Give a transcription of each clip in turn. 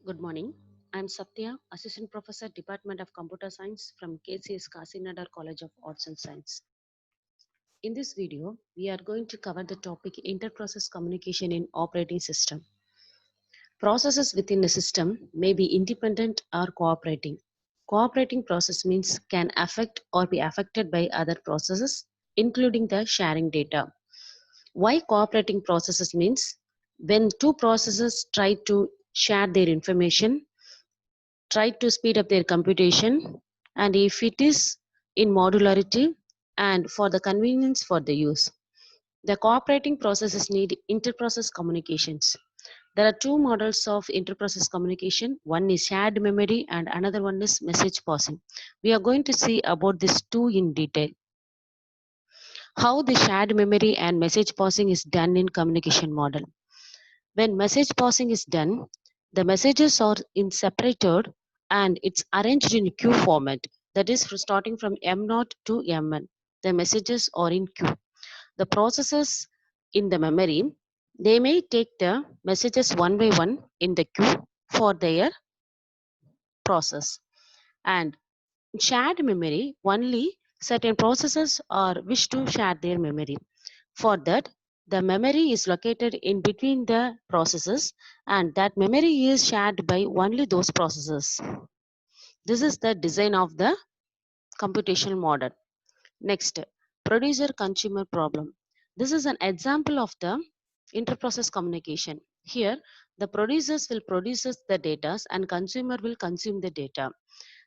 Good morning. I'm Satya, Assistant Professor, Department of Computer Science from KCS Kasinadar College of Arts and Science. In this video, we are going to cover the topic interprocess communication in operating system. Processes within a system may be independent or cooperating. Cooperating process means can affect or be affected by other processes, including the sharing data. Why cooperating processes means when two processes try to share their information, try to speed up their computation, and if it is in modularity and for the convenience for the use. The cooperating processes need interprocess communications. There are two models of interprocess communication. One is shared memory and another one is message passing. We are going to see about these two in detail. How the shared memory and message passing is done in communication model. When message passing is done, the messages are in separated and it's arranged in queue format. That is starting from M0 to M1. The messages are in queue. The processes in the memory, they may take the messages one by one in the queue for their process. And shared memory, only certain processes are wish to share their memory. For that, the memory is located in between the processes and that memory is shared by only those processes. This is the design of the computational model. Next, producer-consumer problem. This is an example of the interprocess communication. Here, the producers will produce the data and consumer will consume the data.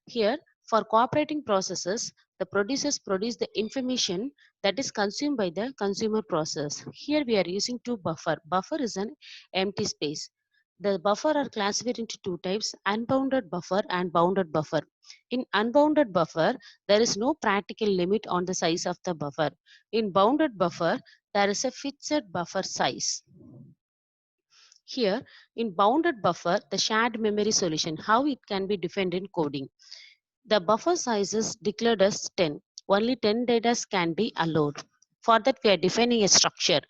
Here, for cooperating processes, the producers produce the information that is consumed by the consumer process. Here we are using two buffer. Buffer is an empty space. The buffer are classified into two types, unbounded buffer and bounded buffer. In unbounded buffer, there is no practical limit on the size of the buffer. In bounded buffer, there is a fixed buffer size. Here, in bounded buffer, the shared memory solution, how it can be defined in coding. The buffer size is declared as 10. Only 10 data can be allowed. For that, we are defining a structure.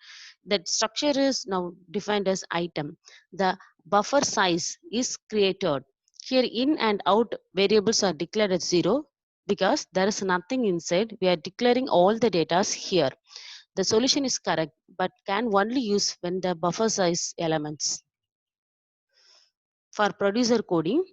That structure is now defined as item. The buffer size is created. Here, in and out variables are declared as 0 because there is nothing inside. We are declaring all the data here. The solution is correct, but can only use when the buffer size elements. For producer coding,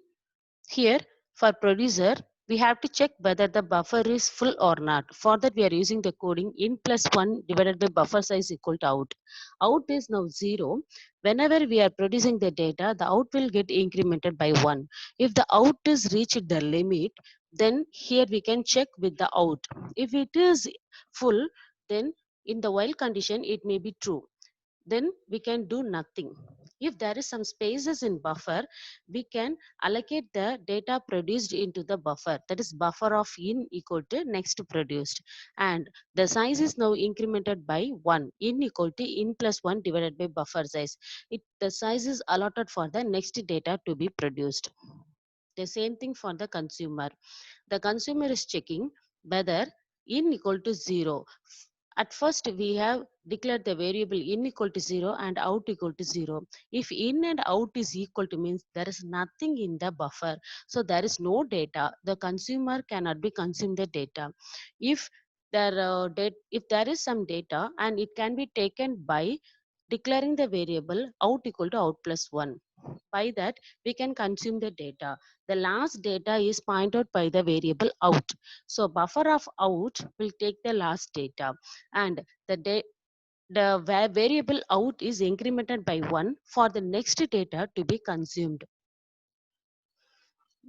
here, for producer, we have to check whether the buffer is full or not. For that, we are using the coding in plus 1 divided by buffer size equal to out. Out is now 0. Whenever we are producing the data, the out will get incremented by 1. If the out is reached the limit, then here we can check with the out. If it is full, then in the while condition, it may be true. Then we can do nothing. If there is some spaces in buffer, we can allocate the data produced into the buffer. That is buffer of in equal to next produced. And the size is now incremented by 1. In equal to in plus 1 divided by buffer size. The size is allotted for the next data to be produced. The same thing for the consumer. The consumer is checking whether in equal to 0. At first, we have declared the variable in equal to 0 and out equal to 0. If in and out is equal to means there is nothing in the buffer. So there is no data. The consumer cannot be consumed the data. If if there is some data and it can be taken by declaring the variable out equal to out plus 1. By that, we can consume the data. The last data is pointed by the variable out. So buffer of out will take the last data and the variable out is incremented by 1 for the next data to be consumed.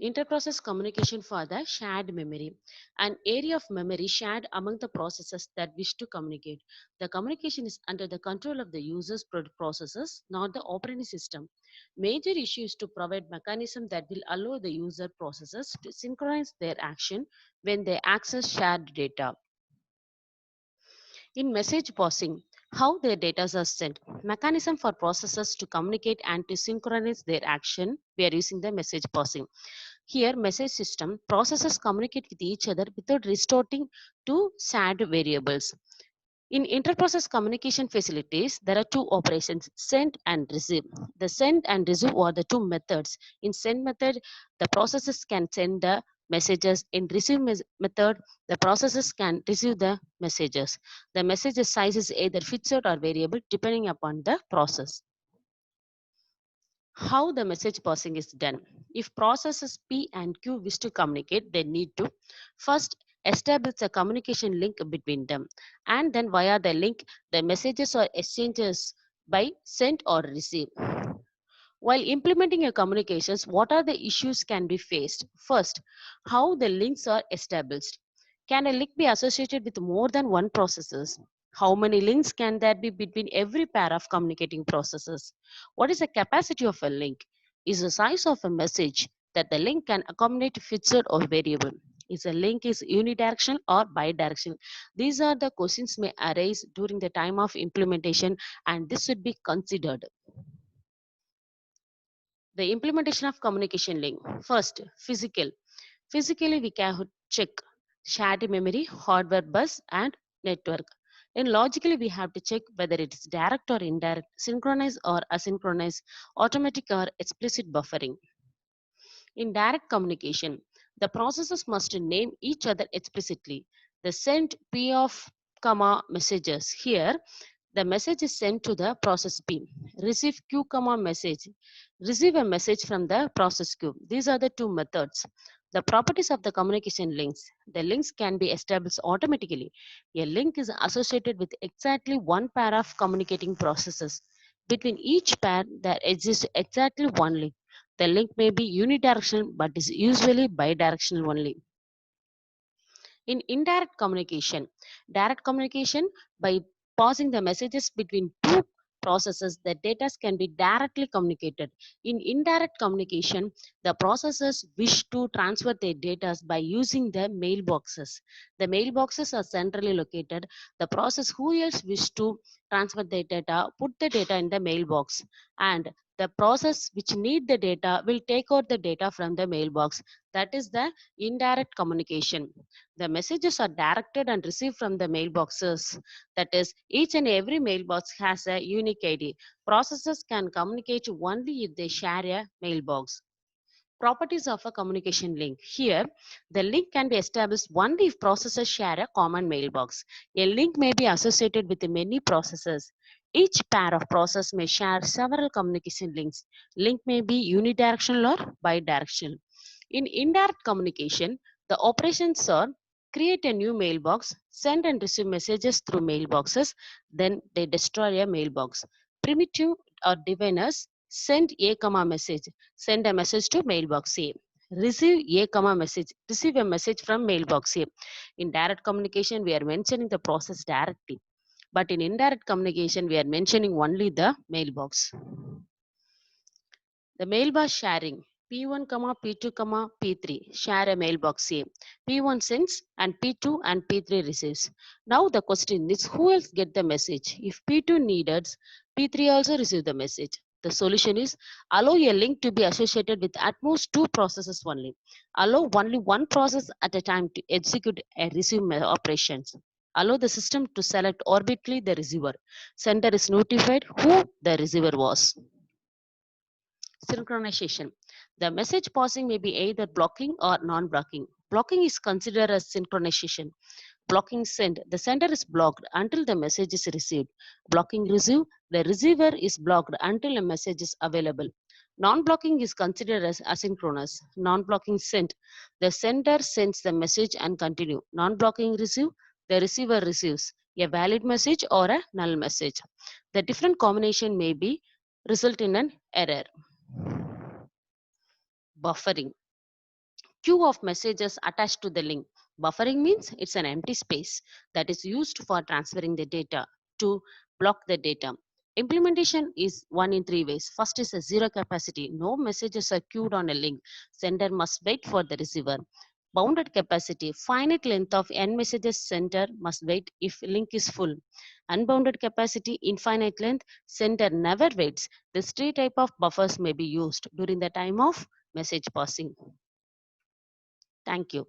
Interprocess communication for the shared memory. An area of memory shared among the processes that wish to communicate. The communication is under the control of the user's processes, not the operating system. Major issue is to provide mechanism that will allow the user processes to synchronize their action when they access shared data. In message passing, how their data are sent. Mechanism for processes to communicate and to synchronize their action, we are using the message passing. Here, message system processes communicate with each other without resorting to shared variables. In interprocess communication facilities, there are two operations, send and receive. The send and receive are the two methods. In send method, the processes can send the messages. In receive method, the processes can receive the messages. The message size is either fixed or variable depending upon the process. How the message passing is done. If processes P and Q wish to communicate, they need to first establish a communication link between them, and then via the link, the messages or exchanges by send or receive. While implementing a communications, what are the issues can be faced? First, how the links are established. Can a link be associated with more than one processes? How many links can there be between every pair of communicating processes? What is the capacity of a link? Is the size of a message that the link can accommodate fixed or variable? Is a link is unidirectional or bidirectional? These are the questions may arise during the time of implementation, and this should be considered. The implementation of communication link. First, physical. Physically, we can check shared memory, hardware bus, and network. And logically, we have to check whether it is direct or indirect, synchronized or asynchronous, automatic or explicit buffering. In direct communication, the processes must name each other explicitly. The send P of comma messages. Here, the message is sent to the process P. Receive Q comma message. Receive a message from the process Q. These are the two methods. The properties of the communication links. The links can be established automatically. A link is associated with exactly one pair of communicating processes. Between each pair, there exists exactly one link. The link may be unidirectional but is usually bidirectional only. In indirect communication, direct communication by passing the messages between two processes, the data can be directly communicated. In indirect communication, the processes wish to transfer their data by using the mailboxes. The mailboxes are centrally located. The process who else wish to transfer their data, put the data in the mailbox, and the process which need the data will take out the data from the mailbox. That is the indirect communication. The messages are directed and received from the mailboxes. That is, each and every mailbox has a unique ID. Processes can communicate only if they share a mailbox. Properties of a communication link. Here, the link can be established only if processes share a common mailbox. A link may be associated with many processes. Each pair of process may share several communication links. Link may be unidirectional or bidirectional. In indirect communication, the operations are create a new mailbox, send and receive messages through mailboxes, then they destroy a mailbox. Primitive or diviners send a comma message, send a message to mailbox A. Receive a comma message, receive a message from mailbox A. In direct communication, we are mentioning the process directly, but in indirect communication, we are mentioning only the mailbox. The mailbox sharing. P1, P2, P3 share a mailbox A. P1 sends and P2 and P3 receives. Now the question is who else get the message? If P2 needed, P3 also receive the message. The solution is allow a link to be associated with at most two processes only. Allow only one process at a time to execute a receive operations. Allow the system to select arbitrarily the receiver. Sender is notified who the receiver was. Synchronization. The message passing may be either blocking or non-blocking. Blocking is considered as synchronization. Blocking send. The sender is blocked until the message is received. Blocking receive. The receiver is blocked until a message is available. Non-blocking is considered as asynchronous. Non-blocking send. The sender sends the message and continue. Non-blocking receive. The receiver receives a valid message or a null message. The different combination may be result in an error. Buffering. Queue of messages attached to the link. Buffering means it's an empty space that is used for transferring the data to block the data. Implementation is one in three ways. First is a zero capacity. No messages are queued on a link. Sender must wait for the receiver. Bounded capacity. Finite length of n messages sender must wait if link is full. Unbounded capacity. Infinite length. Sender never waits. These three type of buffers may be used during the time of message passing. Thank you.